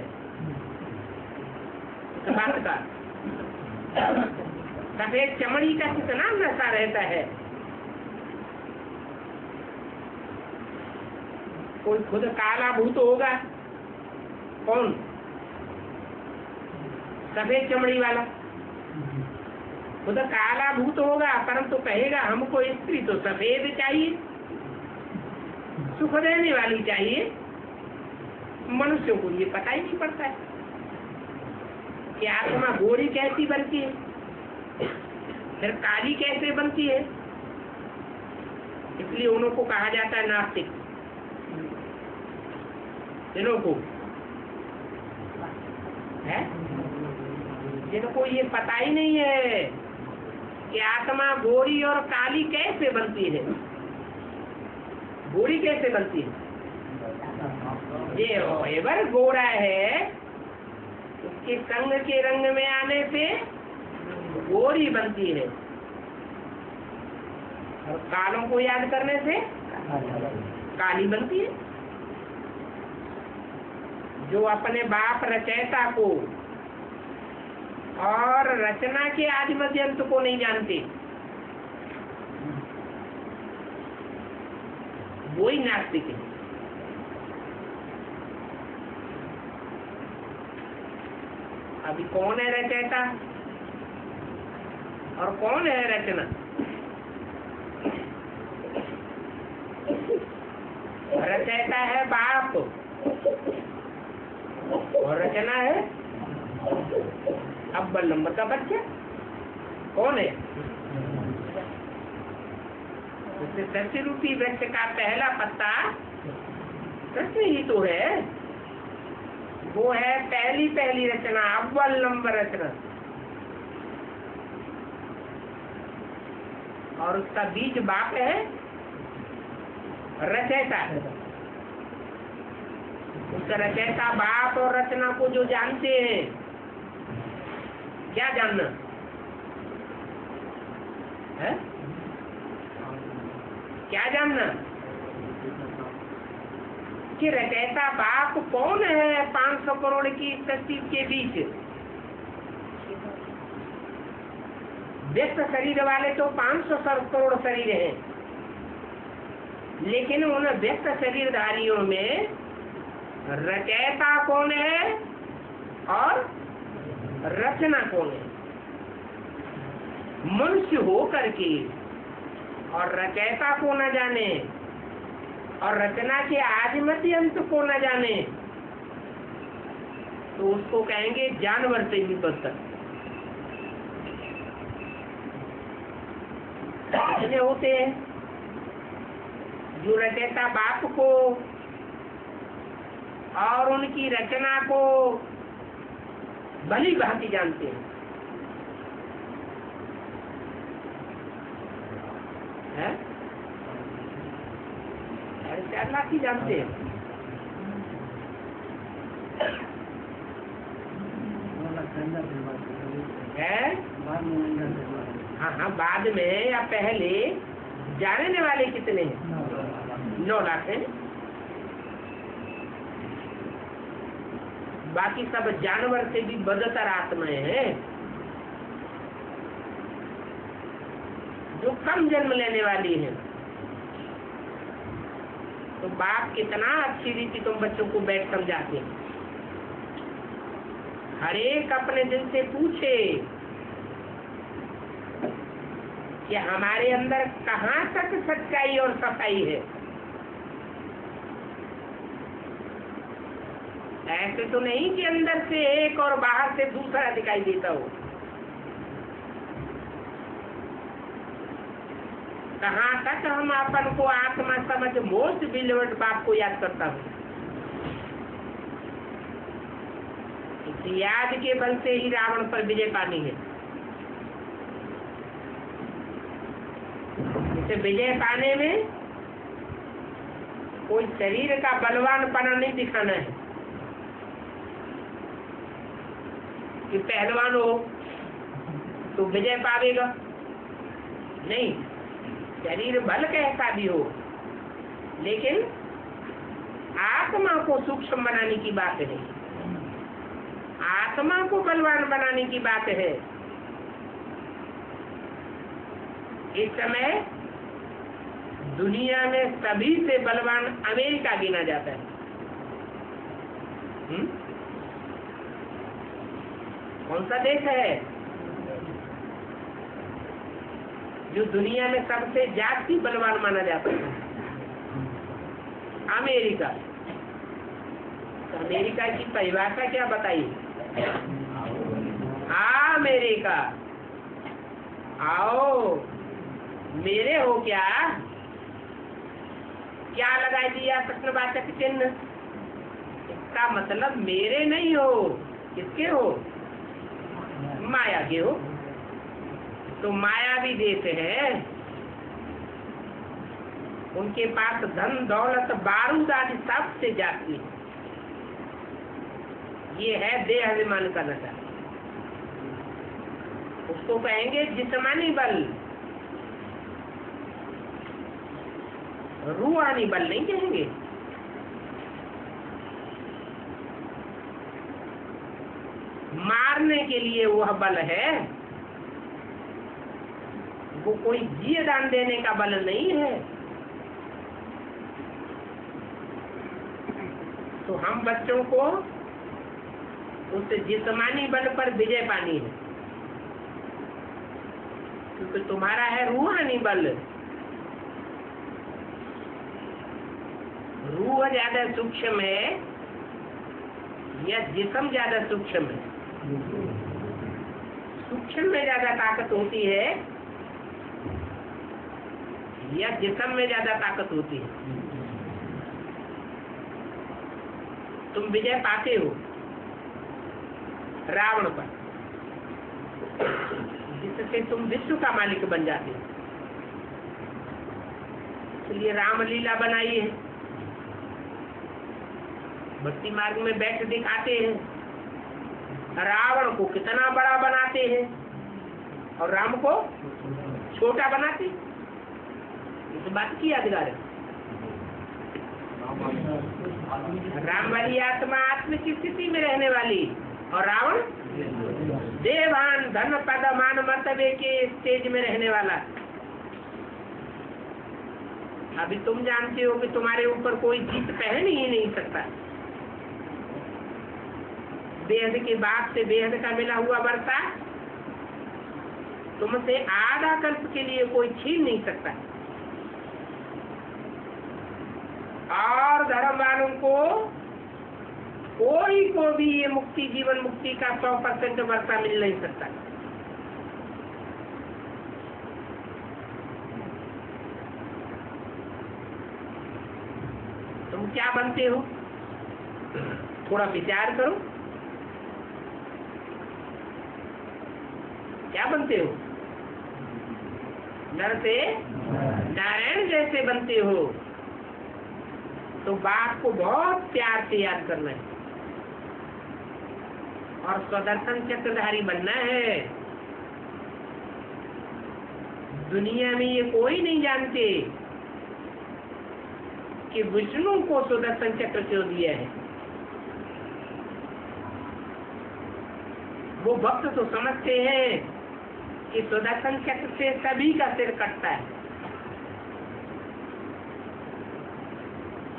S1: इस बात का। सफेद चमड़ी का कितना नशा रहता है। कोई खुद काला भूत होगा, कौन? सफेद चमड़ी वाला खुद काला भूत होगा, परंतु कहेगा हमको स्त्री तो सफेद चाहिए, सुख देने वाली चाहिए। मनुष्यों को ये पता ही नहीं पड़ता है कि आत्मा गोरी कैसी बनती है, फिर काली कैसे बनती है। इसलिए उन्हों को कहा जाता है नास्तिक। जिन्हों को है, जिनको ये पता ही नहीं है कि आत्मा गोरी और काली कैसे बनती है। गोरी कैसे बनती है? ये एवर गोरा है, उसके संग के रंग में आने से गोरी बनती है, और कालों को याद करने से काली बनती है। जो अपने बाप रचयिता को और रचना के आदि मध्यंत को नहीं जानते, वो ही नास्तिक है। अभी कौन है रचयिता और कौन है रचना? रचयिता है बाप और रचना है अव्वल नंबर का बच्चा। कौन है? सत्य रूपी वृक्ष का पहला पत्ता सत्य ही तो है। वो है पहली रचना, अव्वल नंबर रचना, और उसका बीज बाप है रचयिता। उसका रचयिता बाप और रचना को जो जानते हैं, क्या जानना है? क्या जानना कि रचयिता बाप कौन है 500 करोड़ की सृष्टि के बीच। व्यक्त शरीर वाले तो 500 करोड़ शरीर हैं, लेकिन उन व्यक्त शरीरधारियों में रचयिता कौन है और रचना कौन है? मनुष्य हो करके और रचयिता को न जाने और रचना के आदि मध्य अंत को न जाने तो उसको कहेंगे जानवर से भी बदतर। इतने होते हैं जो रचयिता बाप को और उनकी रचना को भली भांति जानते हैं, है? अल्लाह की जानते हैं। है? हाँ, बाद में या पहले जानने वाले कितने हैं? 9 लाख हैं। बाकी सब जानवर से भी बदतर आत्माएं हैं। जो कम जन्म लेने वाली है। तो बाप कितना अच्छी रीति तुम बच्चों को बैठ समझाते हैं। हर एक अपने दिल से पूछे कि हमारे अंदर कहाँ तक सच्चाई और सफाई है। ऐसे तो नहीं कि अंदर से एक और बाहर से दूसरा दिखाई देता हो। कहाँ तक हम अपन को आत्मा समझ मोस्ट बिलीवर्ड बाप को याद करता हूँ। इस याद के बल से ही रावण पर विजय पानी है। इसे विजय पाने में कोई शरीर का बलवानपना नहीं दिखाना है कि पहलवान हो तो विजय पावेगा। नहीं, शरीर बल कैसा भी हो, लेकिन आत्मा को सूक्ष्म बनाने की बात है। आत्मा को बलवान बनाने की बात है। इस समय दुनिया में सभी से बलवान अमेरिका गिना जाता है। कौन सा देश है जो दुनिया में सबसे ज्यादा बलवान माना जाता है? अमेरिका। तो अमेरिका की परिभाषा क्या बताइए? अमेरिका आओ मेरे हो क्या? क्या लगा दिया प्रश्नवाचक चिन्ह? इसका मतलब मेरे नहीं हो, किसके हो? माया के हो। तो मायावी देश है, उनके पास धन दौलत बारूद आदि सबसे जाती है। ये है देह अभिमान का नशा। उसको कहेंगे जिस्मानी बल, रूहानी बल नहीं कहेंगे। मारने के लिए वह बल है, वो कोई जिये दान देने का बल नहीं है। तो हम बच्चों को उस जिस्मानी बल पर विजय पानी है, क्योंकि तुम्हारा है रूहानी बल। रूह ज्यादा सूक्ष्म है या जिस्म ज्यादा सूक्ष्म है? सूक्ष्म में ज्यादा ताकत होती है या जिस्म में ज्यादा ताकत होती है? तुम विजय पाते हो रावण पर, जिससे तुम विश्व का मालिक बन जाते हो। इसलिए रामलीला बनाई है, भक्ति मार्ग में बैठ दिखाते हैं, रावण को कितना बड़ा बनाते हैं और राम को छोटा बनाते। इस बात की यादगार है। राम वाली आत्मा आत्म की स्थिति में रहने वाली, और रावण देवान धन पद मान मर्तबे के स्टेज में रहने वाला। अभी तुम जानते हो कि तुम्हारे ऊपर कोई जीत पहन ही नहीं सकता। बेहद के बाप से बेहद का मिला हुआ वर्षा तुमसे आधा कल्प के लिए कोई छीन नहीं सकता। और धर्म वालों को कोई को भी ये मुक्ति, जीवन मुक्ति का 100% वर्षा मिल नहीं सकता। तुम क्या बनते हो? थोड़ा विचार करो, क्या बनते हो? नर से नारायण जैसे बनते हो। तो बाप को बहुत प्यार से याद करना है और स्वदर्शन चक्रधारी बनना है। दुनिया में ये कोई नहीं जानते कि विष्णु को सुदर्शन चक्र क्यों दिया है। वो भक्त तो समझते हैं कि सुदर्शन चक्र से सभी का सिर कटता है।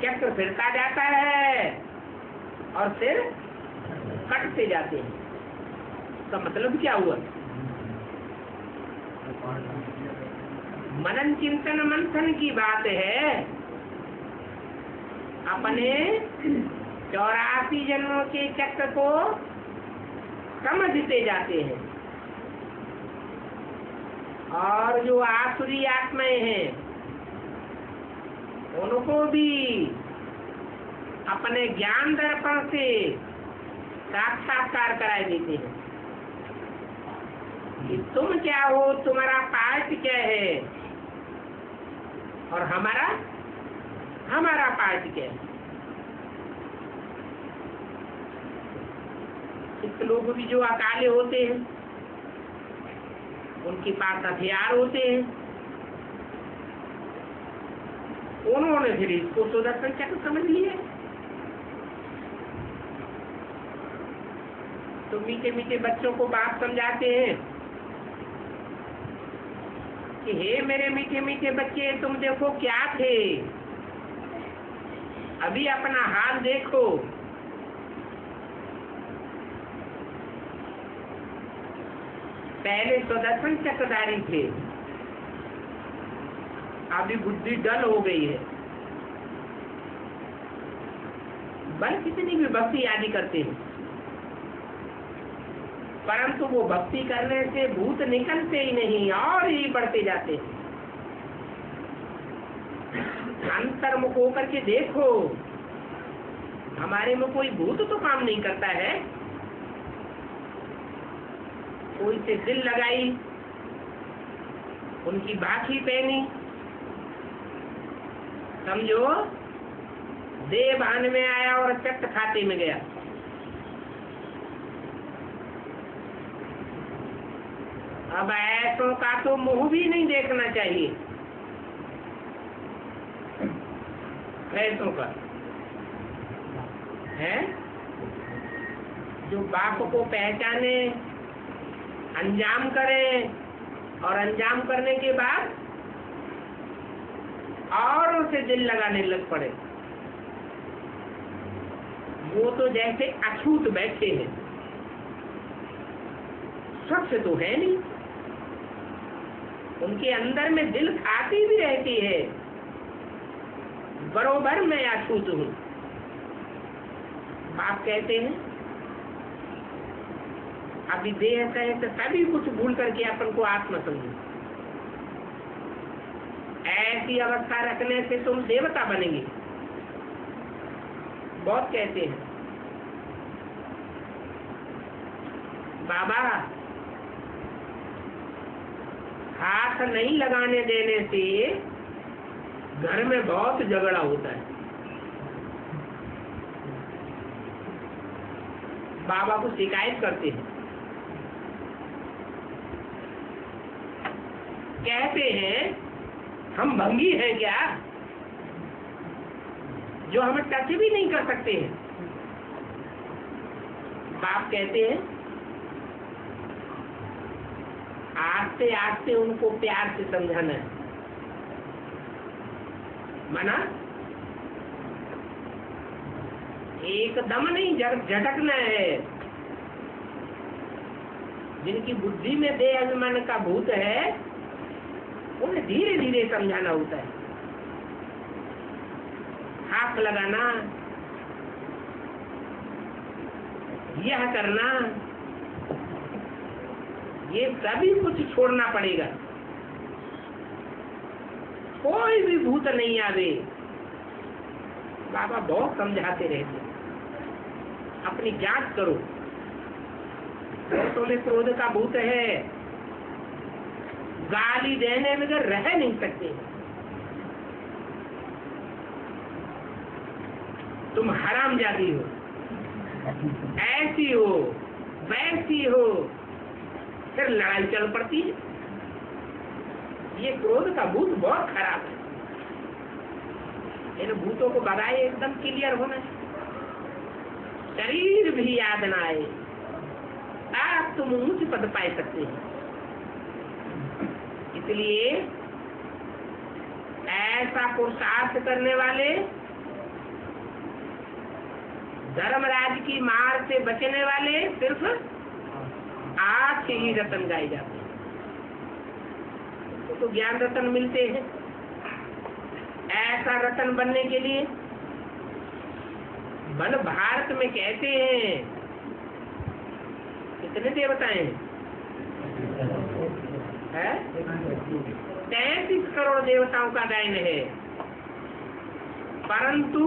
S1: चक्र फिरता जाता है और सिर कटते जाते हैं। इसका मतलब क्या हुआ? मनन चिंतन मंथन की बात है। अपने 84 जन्मों के चक्र को समझते जाते हैं और जो आसुरी आत्माएं हैं उनको भी अपने ज्ञान दर्पण से साक्षात्कार कराए देते हैं कि तुम क्या हो, तुम्हारा पार्ट क्या है और हमारा पार्ट क्या है। इस लोग भी जो अकाले होते हैं उनके पास हथियार होते हैं, उन्होंने फिर इसको सुदर्शन चक्र समझ लिया। तो मीठे मीठे बच्चों को बात समझाते हैं कि हे मेरे मीठे मीठे बच्चे, तुम देखो क्या थे, अभी अपना हाल देखो। पहले सुदर्शन चक्रधारी थे, अभी बुद्धि डल हो गई है। बल कितनी भी भक्ति आदि करते हैं, परंतु वो भक्ति करने से भूत निकलते ही नहीं और ही बढ़ते जाते हैं। अंतर्मुख होकर के देखो, हमारे में कोई भूत तो काम नहीं करता है। कोई से दिल लगाई, उनकी बाखी पहनी, समझो देह भान में आया और चट खाते में गया। अब ऐसों का तो मुंह भी नहीं देखना चाहिए। ऐसों का है जो बाप को पहचाने, अंजाम करें और अंजाम करने के बाद और उसे दिल लगाने लग पड़े। वो तो जैसे अछूत बैठे हैं, स्वच्छ तो है नहीं, उनके अंदर में दिल खाती भी रहती है। बरोबर मैं अछूत हूँ। बाप कहते हैं अभी देह सहित सभी कुछ भूल करके अपन को आत्मा समझो। ऐसी अवस्था रखने से तुम देवता बनेंगे। बहुत कहते हैं बाबा हाथ नहीं लगाने देने से घर में बहुत झगड़ा होता है। बाबा को शिकायत करते हैं, कहते हैं हम भंगी हैं क्या जो हमें टच भी नहीं कर सकते हैं। बाप कहते हैं आस्ते आस्ते उनको प्यार से समझाना है। मना एकदम नहीं झटकना है। जिनकी बुद्धि में देह अभिमान का भूत है उन्हें धीरे धीरे समझाना होता है। हाथ लगाना, यह करना, ये सभी कुछ छोड़ना पड़ेगा। कोई भी भूत नहीं आवे। बाबा बहुत समझाते रहते, अपनी जांच करो। तो में क्रोध का भूत है, गाली देने बगैर रह नहीं सकते। तुम हरामजादी हो, ऐसी हो, वैसी हो, फिर लड़ाई चल पड़ती है। ये क्रोध का भूत बहुत खराब है। इन भूतों को भगाए एकदम क्लियर होना है। शरीर भी याद ना आए, आप तुम ऊंच पद पाए सकते हैं। इसलिए ऐसा पुरुषार्थ करने वाले धर्मराज की मार से बचने वाले सिर्फ 8 ही रतन गाए जाते हैं, तो ज्ञान रतन मिलते हैं। ऐसा रतन बनने के लिए बल भारत में कहते हैं कितने देवताएं हैं? 33 करोड़ देवताओं का गायन है, परंतु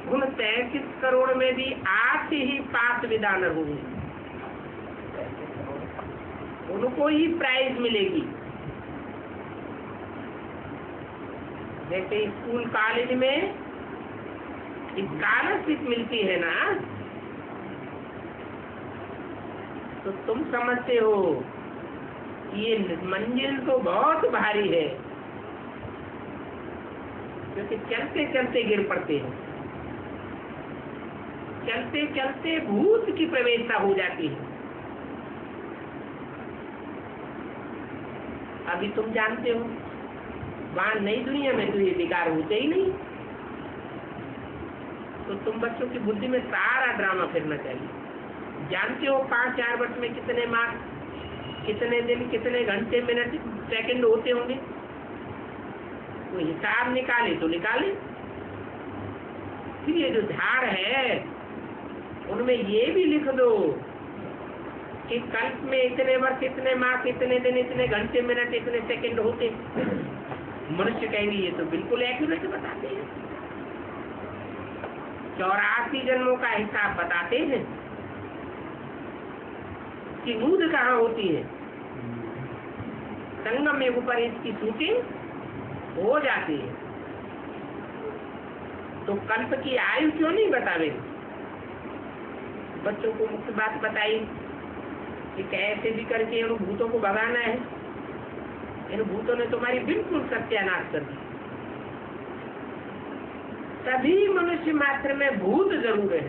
S1: उन 33 करोड़ में भी 8 ही पास विदानर होंगे, उनको ही प्राइज मिलेगी। जैसे स्कूल कॉलेज में स्कॉलरशिप मिलती है ना, तो तुम समझते हो ये मंजिल तो बहुत भारी है, क्योंकि चलते चलते गिर पड़ते हैं, चलते चलते भूत की प्रवेशता हो जाती है। अभी तुम जानते हो वहां नई दुनिया में तो ये विकार होते ही नहीं, तो तुम बच्चों की बुद्धि में सारा ड्रामा फिरना चाहिए। जानते हो 5-4 वर्ष में कितने मार्क्स, कितने दिन, कितने घंटे, मिनट, सेकंड होते होंगे, तो हिसाब निकाले तो निकाले। फिर ये जो झाड़ है उनमें ये भी लिख दो कि कल्प में इतने वर्ष, इतने मार्क्स, इतने दिन, इतने घंटे, मिनट, इतने सेकंड होते। मनुष्य कहेंगे ये तो बिल्कुल एक्यूरेट बताते हैं, 84 जन्मों का हिसाब बताते हैं कि मूद कहाँ होती है, संगम युग पर इसकी शूटिंग हो जाती है। तो कल्प की आयु क्यों नहीं बतावे? बच्चों को मुख्य बात बताई कि कैसे भी करके इन भूतों को भगाना है। इन भूतों ने तुम्हारी बिल्कुल सत्यानाश कर दी। सभी मनुष्य मात्र में भूत जरूर है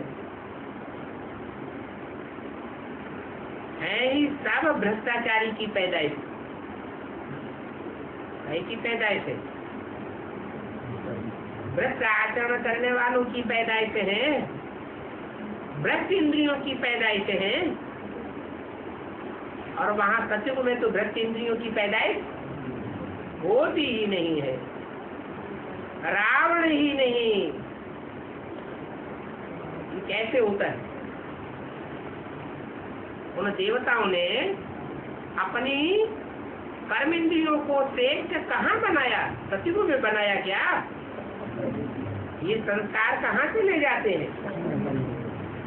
S1: ही सब भ्रष्टाचारी की पैदाइश है, की पैदाइश है, भ्रष्ट आचरण करने वालों की पैदाइश है, भ्रष्ट इंद्रियों की पैदाइश है। और वहां सत्युग में तो भ्रष्ट इंद्रियों की पैदाइश होती ही नहीं है, रावण ही नहीं। ये कैसे होता है? उन देवताओं ने अपनी कर्म इंद्रियों को श्रेष्ठ कहाँ बनाया? सत्युग में बनाया क्या? ये संस्कार कहाँ से ले जाते हैं?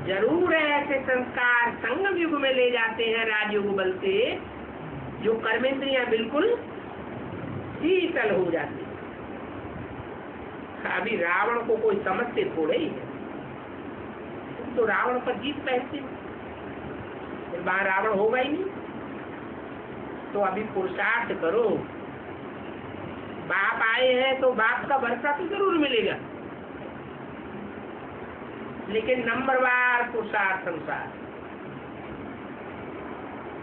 S1: जरूर ऐसे संस्कार संगम युग में ले जाते हैं, राजयोग बल से, जो कर्मेंद्रियां बिल्कुल शीतल हो जाती। अभी रावण को कोई समझते थोड़े ही है, तुम तो रावण पर जीत पहनते, फिर वहां रावण होगा ही नहीं। तो अभी पुरुषार्थ करो, बाप आए हैं तो बाप का वर्षा तो जरूर मिलेगा, लेकिन नंबरवार पुरुषार्थ अनुसार।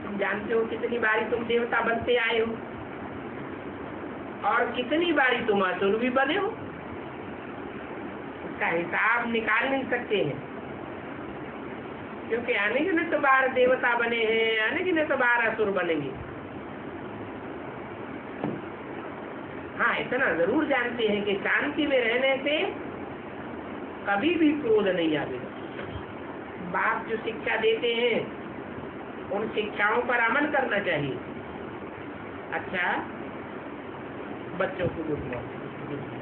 S1: तुम जानते हो कितनी बारी तुम देवता बनते आए हो और कितनी बारी तुम असुर भी बने हो, इसका हिसाब निकाल नहीं सकते हैं, क्योंकि अनेक बार देवता बने हैं, अनेक बार असुर बनेंगे। हाँ, इतना जरूर जानते हैं कि शांति में रहने से कभी भी क्रोध नहीं आएगा। बाप जो शिक्षा देते हैं उन शिक्षाओं पर अमल करना चाहिए। अच्छा, बच्चों को गुड मॉर्निंग।